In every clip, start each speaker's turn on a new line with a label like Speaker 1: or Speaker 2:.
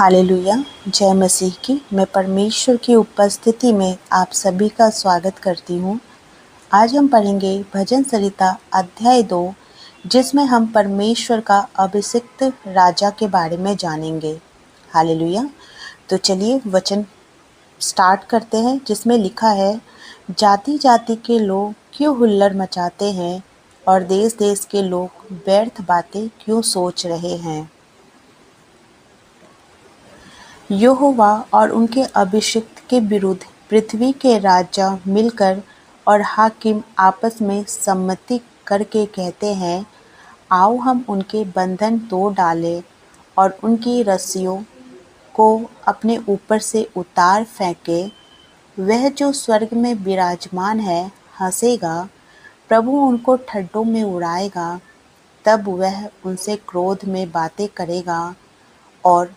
Speaker 1: Hallelujah. जय मसीह की। मैं परमेश्वर की उपस्थिति में आप सभी का स्वागत करती हूँ। आज हम पढ़ेंगे भजन संहिता अध्याय 2, जिसमें हम परमेश्वर का अभिषिक्त राजा के बारे में जानेंगे। हालेलुया। तो चलिए वचन स्टार्ट करते हैं, जिसमें लिखा है, जाति जाति के लोग क्यों हुल्लड़ मचाते हैं और देश देश के लोग व्यर्थ बातें क्यों सोच रहे हैं। यहोवा और उनके अभिषिक्त के विरुद्ध पृथ्वी के राजा मिलकर और हाकिम आपस में सम्मति करके कहते हैं, आओ हम उनके बंधन तोड़ डालें और उनकी रस्सियों को अपने ऊपर से उतार फेंके। वह जो स्वर्ग में विराजमान है हंसेगा, प्रभु उनको ठड्डों में उड़ाएगा। तब वह उनसे क्रोध में बातें करेगा और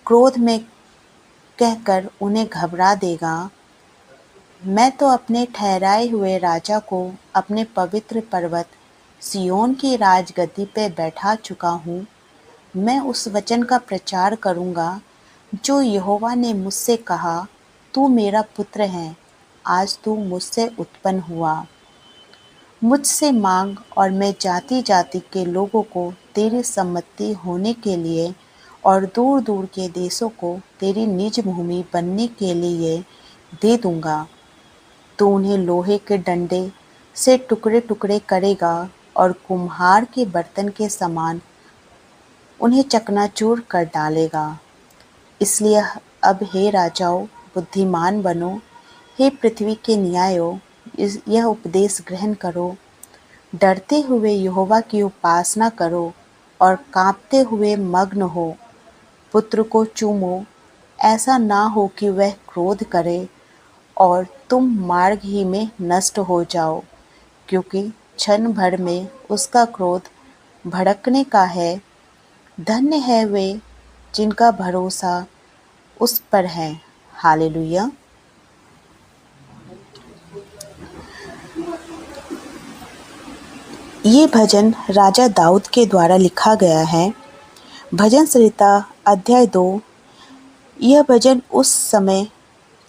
Speaker 1: क्रोध में कहकर उन्हें घबरा देगा। मैं तो अपने ठहराए हुए राजा को अपने पवित्र पर्वत सिय्योन की राजगद्दी पे बैठा चुका हूँ। मैं उस वचन का प्रचार करूँगा जो यहोवा ने मुझसे कहा, तू मेरा पुत्र है, आज तू मुझसे उत्पन्न हुआ। मुझसे मांग और मैं जाति जाति के लोगों को तेरी सम्मति होने के लिए और दूर दूर के देशों को तेरी निज भूमि बनने के लिए दे दूंगा। तू उन्हें लोहे के डंडे से टुकड़े टुकड़े करेगा और कुम्हार के बर्तन के समान उन्हें चकनाचूर कर डालेगा। इसलिए अब हे राजाओं, बुद्धिमान बनो, हे पृथ्वी के न्यायों, यह उपदेश ग्रहण करो। डरते हुए यहोवा की उपासना करो और कांपते हुए मग्न हो। पुत्र को चूमो, ऐसा ना हो कि वह क्रोध करे और तुम मार्ग ही में नष्ट हो जाओ, क्योंकि क्षण भर में उसका क्रोध भड़कने का है। धन्य है वे जिनका भरोसा उस पर है। हालेलुया। ये भजन राजा दाऊद के द्वारा लिखा गया है। भजन संहिता अध्याय 2। यह भजन उस समय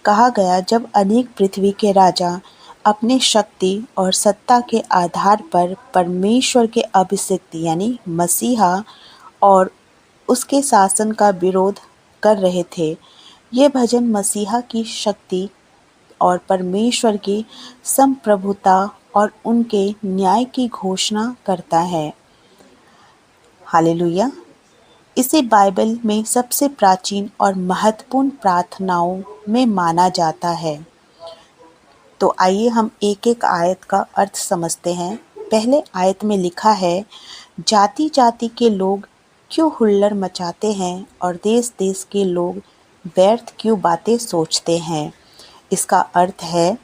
Speaker 1: कहा गया जब अनेक पृथ्वी के राजा अपने शक्ति और सत्ता के आधार पर परमेश्वर के अभिषिक्त यानी मसीहा और उसके शासन का विरोध कर रहे थे। यह भजन मसीहा की शक्ति और परमेश्वर की संप्रभुता और उनके न्याय की घोषणा करता है। हालेलुया। इसे बाइबल में सबसे प्राचीन और महत्वपूर्ण प्रार्थनाओं में माना जाता है। तो आइए हम एक एक आयत का अर्थ समझते हैं। पहले आयत में लिखा है, जाति जाति के लोग क्यों हुल्लड़ मचाते हैं और देश देश के लोग व्यर्थ क्यों बातें सोचते हैं। इसका अर्थ है,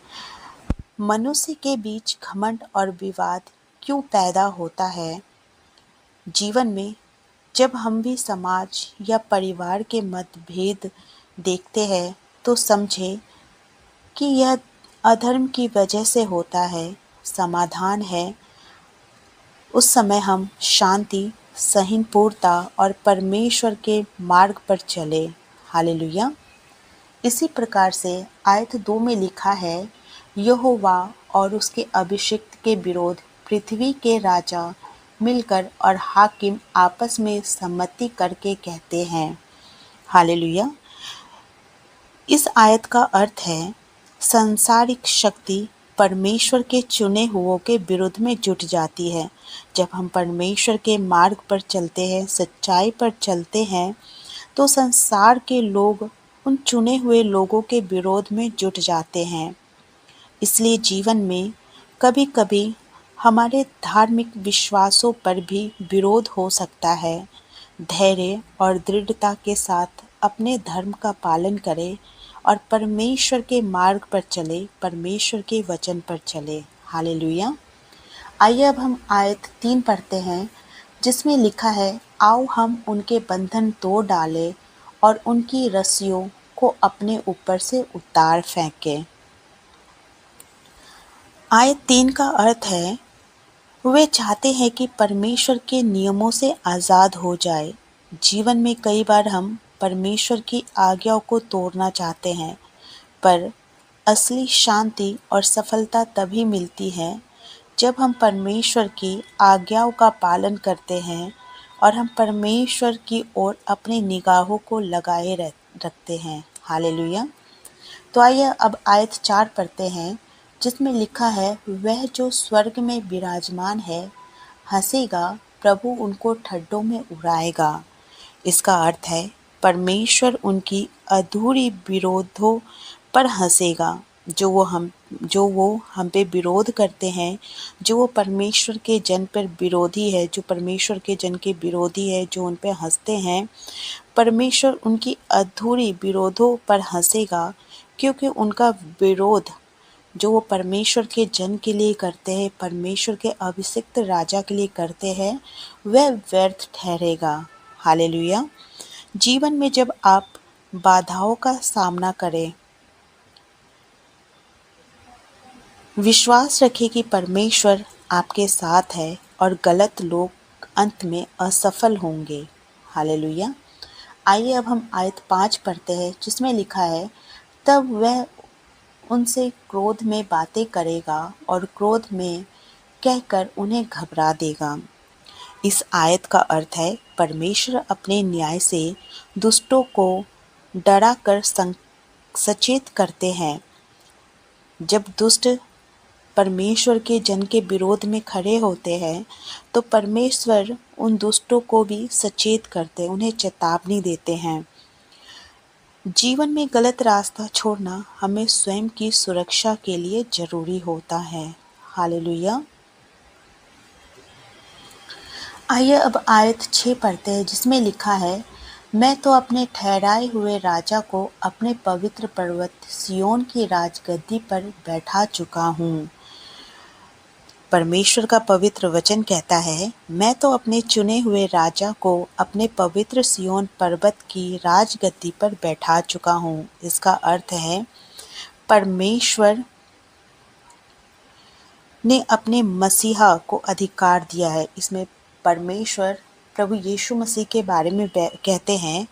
Speaker 1: मनुष्य के बीच घमंड और विवाद क्यों पैदा होता है। जीवन में जब हम भी समाज या परिवार के मतभेद देखते हैं तो समझें कि यह अधर्म की वजह से होता है। समाधान है, उस समय हम शांति, सहिष्णुता और परमेश्वर के मार्ग पर चले। हालेलुया। इसी प्रकार से आयत 2 में लिखा है, यहोवा और उसके अभिषिक्त के विरोध पृथ्वी के राजा मिलकर और हाकिम आपस में सम्मति करके कहते हैं। हालेलुया। इस आयत का अर्थ है, सांसारिक शक्ति परमेश्वर के चुने हुओं के विरुद्ध में जुट जाती है। जब हम परमेश्वर के मार्ग पर चलते हैं, सच्चाई पर चलते हैं, तो संसार के लोग उन चुने हुए लोगों के विरोध में जुट जाते हैं। इसलिए जीवन में कभी कभी हमारे धार्मिक विश्वासों पर भी विरोध हो सकता है। धैर्य और दृढ़ता के साथ अपने धर्म का पालन करें और परमेश्वर के मार्ग पर चले, परमेश्वर के वचन पर चले। हालेलुया। आइए अब हम आयत 3 पढ़ते हैं, जिसमें लिखा है, आओ हम उनके बंधन तोड़ डालें और उनकी रस्सियों को अपने ऊपर से उतार फेंकें। आयत 3 का अर्थ है, वे चाहते हैं कि परमेश्वर के नियमों से आज़ाद हो जाए। जीवन में कई बार हम परमेश्वर की आज्ञाओं को तोड़ना चाहते हैं, पर असली शांति और सफलता तभी मिलती है जब हम परमेश्वर की आज्ञाओं का पालन करते हैं और हम परमेश्वर की ओर अपनी निगाहों को लगाए रखते हैं। हालेलुया। तो आइए अब आयत 4 पढ़ते हैं, जिसमें लिखा है, वह जो स्वर्ग में विराजमान है हंसेगा, प्रभु उनको ठड्डों में उड़ाएगा। इसका अर्थ है परमेश्वर उनकी अधूरी विरोधों पर हंसेगा, जो वो हम पे विरोध करते हैं, जो वो परमेश्वर के जन पर विरोधी है, जो परमेश्वर के जन के विरोधी है, जो उन पे हंसते हैं। परमेश्वर उनकी अधूरी विरोधों पर हंसेगा, क्योंकि उनका विरोध जो वो परमेश्वर के जन के लिए करते हैं, परमेश्वर के अभिषिक्त राजा के लिए करते हैं, वह व्यर्थ ठहरेगा। हालेलुया। जीवन में जब आप बाधाओं का सामना करें, विश्वास रखें कि परमेश्वर आपके साथ है और गलत लोग अंत में असफल होंगे। हालेलुया। आइए अब हम आयत 5 पढ़ते हैं, जिसमें लिखा है, तब वह उनसे क्रोध में बातें करेगा और क्रोध में कहकर उन्हें घबरा देगा। इस आयत का अर्थ है परमेश्वर अपने न्याय से दुष्टों को डरा कर सचेत करते हैं। जब दुष्ट परमेश्वर के जन के विरोध में खड़े होते हैं, तो परमेश्वर उन दुष्टों को भी सचेत करते हैं, उन्हें चेतावनी देते हैं। जीवन में गलत रास्ता छोड़ना हमें स्वयं की सुरक्षा के लिए जरूरी होता है। हालेलुया। आइए अब आयत 6 पढ़ते हैं, जिसमें लिखा है, मैं तो अपने ठहराए हुए राजा को अपने पवित्र पर्वत सियोन की राजगद्दी पर बैठा चुका हूँ। परमेश्वर का पवित्र वचन कहता है, मैं तो अपने चुने हुए राजा को अपने पवित्र सियोन पर्वत की राजगद्दी पर बैठा चुका हूँ। इसका अर्थ है परमेश्वर ने अपने मसीहा को अधिकार दिया है। इसमें परमेश्वर प्रभु यीशु मसीह के बारे में कहते हैं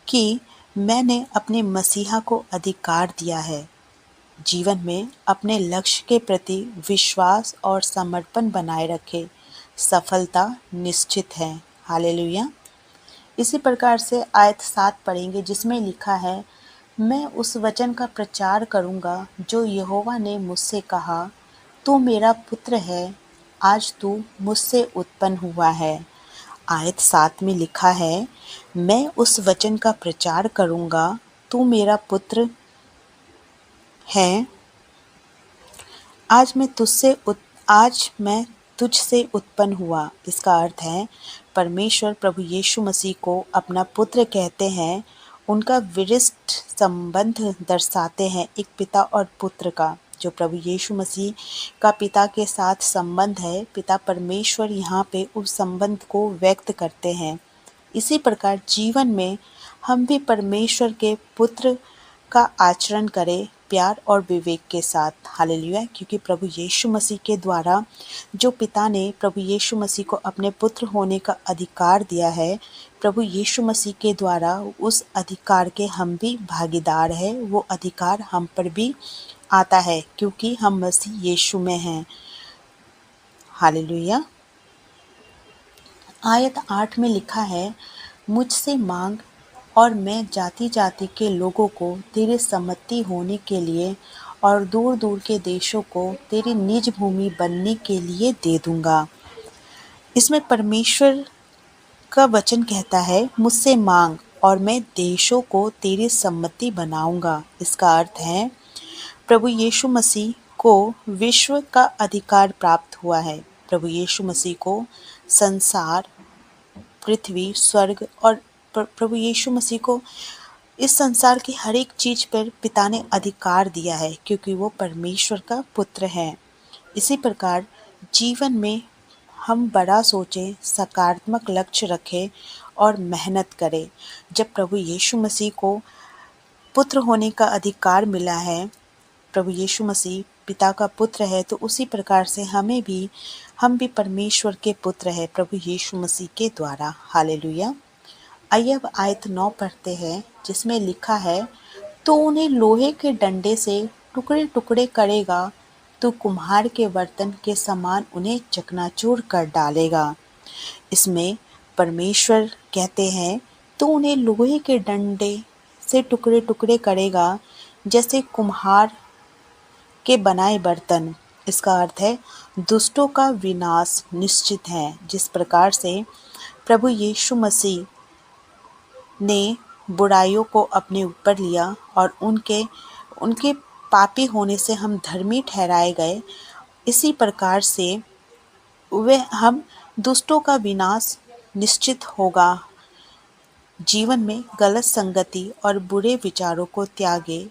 Speaker 1: कि मैंने अपने मसीहा को अधिकार दिया है। जीवन में अपने लक्ष्य के प्रति विश्वास और समर्पण बनाए रखे, सफलता निश्चित है। हालेलुया। इसी प्रकार से आयत 7 पढ़ेंगे, जिसमें लिखा है, मैं उस वचन का प्रचार करूंगा जो यहोवा ने मुझसे कहा, तू मेरा पुत्र है, आज तू मुझसे उत्पन्न हुआ है। आयत 7 में लिखा है, मैं उस वचन का प्रचार करूंगा, तू मेरा पुत्र है, आज मैं तुझसे उत्पन्न हुआ। इसका अर्थ है परमेश्वर प्रभु यीशु मसीह को अपना पुत्र कहते हैं, उनका विशिष्ट संबंध दर्शाते हैं, एक पिता और पुत्र का। जो प्रभु यीशु मसीह का पिता के साथ संबंध है, पिता परमेश्वर यहाँ पे उस संबंध को व्यक्त करते हैं। इसी प्रकार जीवन में हम भी परमेश्वर के पुत्र का आचरण करें, प्यार और विवेक के साथ। हालेलुया। क्योंकि प्रभु यीशु मसीह के द्वारा जो पिता ने प्रभु यीशु मसीह को अपने पुत्र होने का अधिकार दिया है, प्रभु यीशु मसीह के द्वारा उस अधिकार के हम भी भागीदार हैं। वो अधिकार हम पर भी आता है, क्योंकि हम मसीह यीशु में हैं। हालेलुया। आयत 8 में लिखा है, मुझसे मांग और मैं जाति जाति के लोगों को तेरे सम्मति होने के लिए और दूर दूर के देशों को तेरी निज भूमि बनने के लिए दे दूंगा। इसमें परमेश्वर का वचन कहता है, मुझसे मांग और मैं देशों को तेरी सम्मति बनाऊंगा। इसका अर्थ है प्रभु यीशु मसीह को विश्व का अधिकार प्राप्त हुआ है। प्रभु यीशु मसीह को संसार, पृथ्वी, स्वर्ग और प्रभु यीशु मसीह को इस संसार की हर एक चीज पर पिता ने अधिकार दिया है, क्योंकि वो परमेश्वर का पुत्र है। इसी प्रकार जीवन में हम बड़ा सोचें, सकारात्मक लक्ष्य रखें और मेहनत करें। जब प्रभु यीशु मसीह को पुत्र होने का अधिकार मिला है, प्रभु यीशु मसीह पिता का पुत्र है, तो उसी प्रकार से हम भी परमेश्वर के पुत्र है प्रभु यीशु मसीह के द्वारा। हालेलुया। आइए अब आयत 9 पढ़ते हैं, जिसमें लिखा है, तो उन्हें लोहे के डंडे से टुकड़े टुकड़े करेगा, तो कुम्हार के बर्तन के समान उन्हें चकनाचूर कर डालेगा। इसमें परमेश्वर कहते हैं, तो उन्हें लोहे के डंडे से टुकड़े टुकड़े करेगा, जैसे कुम्हार के बनाए बर्तन। इसका अर्थ है दुष्टों का विनाश निश्चित है। जिस प्रकार से प्रभु यीशु मसीह ने बुराइयों को अपने ऊपर लिया और उनके उनके पापी होने से हम धर्मी ठहराए गए, इसी प्रकार से वे हम दुष्टों का विनाश निश्चित होगा। जीवन में गलत संगति और बुरे विचारों को त्यागे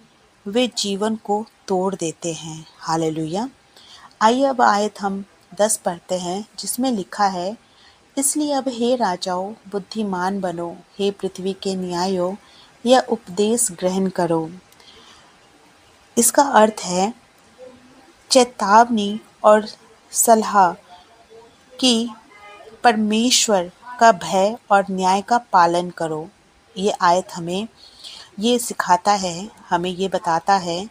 Speaker 1: वे जीवन को तोड़ देते हैं। हालेलुया। आइए अब आयत हम 10 पढ़ते हैं, जिसमें लिखा है, इसलिए अब हे राजाओं बुद्धिमान बनो, हे पृथ्वी के न्यायों यह उपदेश ग्रहण करो। इसका अर्थ है चेतावनी और सलाह कि परमेश्वर का भय और न्याय का पालन करो। ये आयत हमें ये सिखाता है, हमें ये बताता है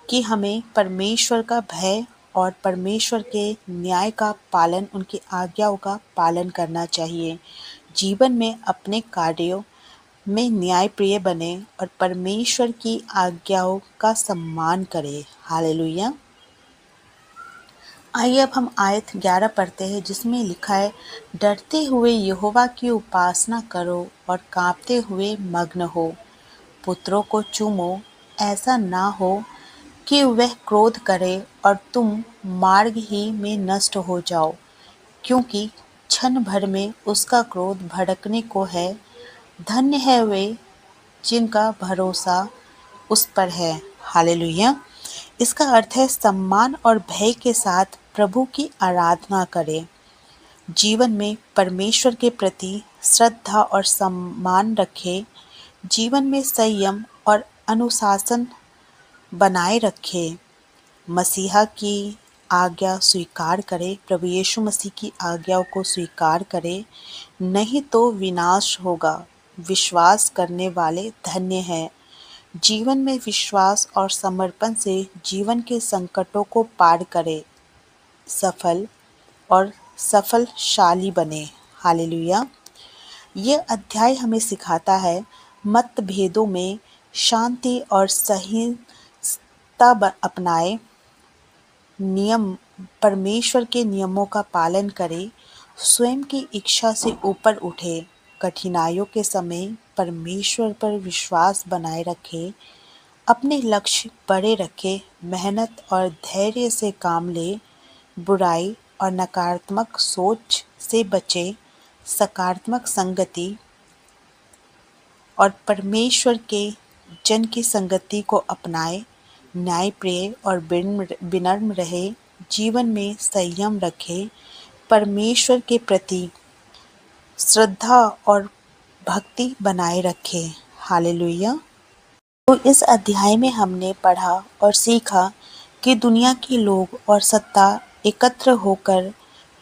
Speaker 1: कि हमें परमेश्वर का भय और परमेश्वर के न्याय का पालन, उनकी आज्ञाओं का पालन करना चाहिए। जीवन में अपने कार्यों में न्यायप्रिय बने और परमेश्वर की आज्ञाओं का सम्मान करें। हालेलुया। आइए अब हम आयत 11 पढ़ते हैं, जिसमें लिखा है, डरते हुए यहोवा की उपासना करो और कांपते हुए मग्न हो। पुत्रों को चूमो, ऐसा ना हो कि वह क्रोध करे और तुम मार्ग ही में नष्ट हो जाओ, क्योंकि क्षण भर में उसका क्रोध भड़कने को है। धन्य है वे जिनका भरोसा उस पर है। हालेलुया। इसका अर्थ है सम्मान और भय के साथ प्रभु की आराधना करें। जीवन में परमेश्वर के प्रति श्रद्धा और सम्मान रखें। जीवन में संयम और अनुशासन बनाए रखें। मसीहा की आज्ञा स्वीकार करें, प्रभु यीशु मसीह की आज्ञाओं को स्वीकार करें, नहीं तो विनाश होगा। विश्वास करने वाले धन्य हैं। जीवन में विश्वास और समर्पण से जीवन के संकटों को पार करें, सफल और सफलशाली बने। हालेलुया। ये अध्याय हमें सिखाता है मतभेदों में शांति और सहिष्णुता अपनाए, नियम परमेश्वर के नियमों का पालन करें, स्वयं की इच्छा से ऊपर उठे, कठिनाइयों के समय परमेश्वर पर विश्वास बनाए रखें, अपने लक्ष्य बड़े रखें, मेहनत और धैर्य से काम ले, बुराई और नकारात्मक सोच से बचे, सकारात्मक संगति और परमेश्वर के जन की संगति को अपनाए, न्यायप्रिय और विनम्र रहे, जीवन में संयम रखे, परमेश्वर के प्रति श्रद्धा और भक्ति बनाए रखे। हालेलुया। तो इस अध्याय में हमने पढ़ा और सीखा कि दुनिया के लोग और सत्ता एकत्र होकर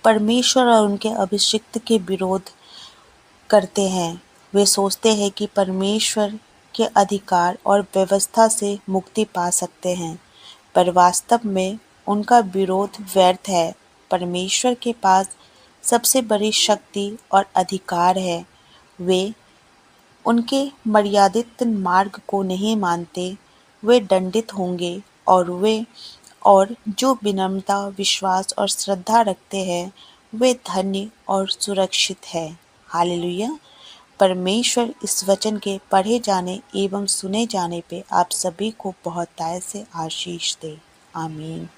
Speaker 1: परमेश्वर और उनके अभिषिक्त के विरोध करते हैं। वे सोचते हैं कि परमेश्वर के अधिकार और व्यवस्था से मुक्ति पा सकते हैं, पर वास्तव में उनका विरोध व्यर्थ है। परमेश्वर के पास सबसे बड़ी शक्ति और अधिकार है। वे उनके मर्यादित मार्ग को नहीं मानते, वे दंडित होंगे और जो विनम्रता, विश्वास और श्रद्धा रखते हैं, वे धन्य और सुरक्षित है। हालेलुया। परमेश्वर इस वचन के पढ़े जाने एवं सुने जाने पे आप सभी को बहुतायत से आशीष दे। आमीन।